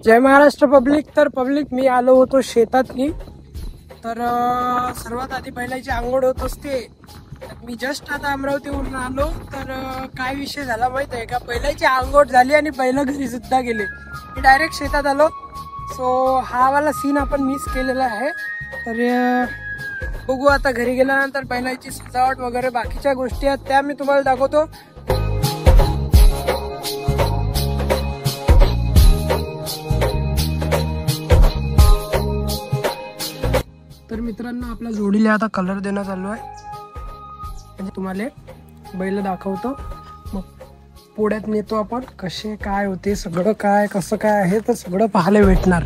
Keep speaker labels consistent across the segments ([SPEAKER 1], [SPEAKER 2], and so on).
[SPEAKER 1] जय Maharashtra public. तर public मी आलो होतो शेतातनी, तर सर्वात आधी बैलाची आंघोळ होत असते। मी जस्ट आता अमरावतीवरून आलो, तर काय विषय झाला माहित आहे का, बैलाची आंघोळ झाली आणि बैल घरी सुद्धा गेले, मी डायरेक्ट शेतात आलो। सो हा वाला सीन आपण मिस केलेला आहे। तर बघू आता घरी गेल्यानंतर बैलाची सजावट वगैरे बाकीच्या गोष्टी आहेत त्या मी तुम्हाला दाखवतो। तर मित्रांनो आपल्या जोडीला आता कलर देणं चालू आहे, म्हणजे तुम्हाला बैल दाखवतो, मग पुढ्यात नेतो आपण, कसे काय होते सगळं, काय कसं काय आहे तर सगळं पाहायला भेटणार।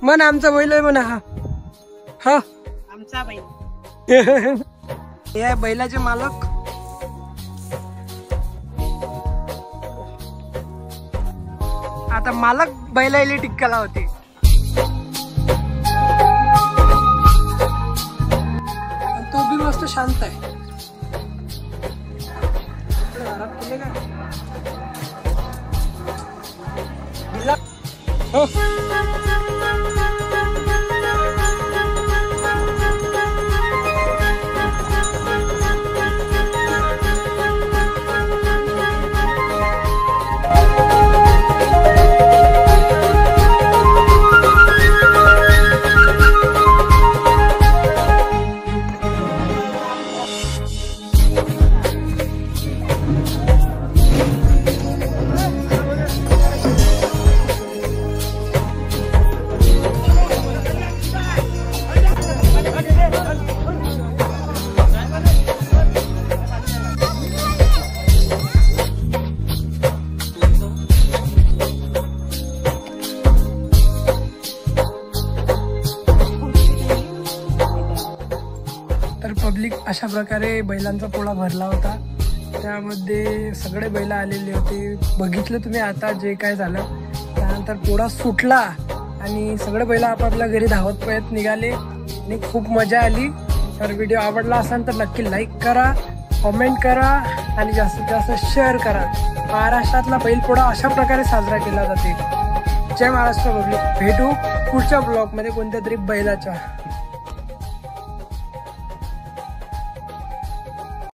[SPEAKER 1] मन आमचा बैल आहे म्हणा, हा हा
[SPEAKER 2] आमचा बैल
[SPEAKER 1] हे बैलाचे मालक। आता मालक बैलाला टिक्काला होते। तो भी मस्त शांत आहे। हो पब्लिक अशा प्रकारे बैलांचा पोळा भरला होता, त्यामध्ये सगळे बैल आलेले होते। बघितलं तुम्ही आता जे काय झालं, त्यानंतर पोळा सुटला आणि सगळे बैल आपापल्या घरी धावत पळत निघाले आणि खूप मजा आली। तर व्हिडिओ आवडला असेल तर नक्की लाईक करा, कमेंट करा आणि जास्तीत जास्त शेअर करा। महाराष्ट्रातला बैलपोळा अशा प्रकारे साजरा केला जाते। जय महाराष्ट्र पब्लिक, भेटू पुढच्या ब्लॉगमध्ये कोणत्या तरी बैलाच्या।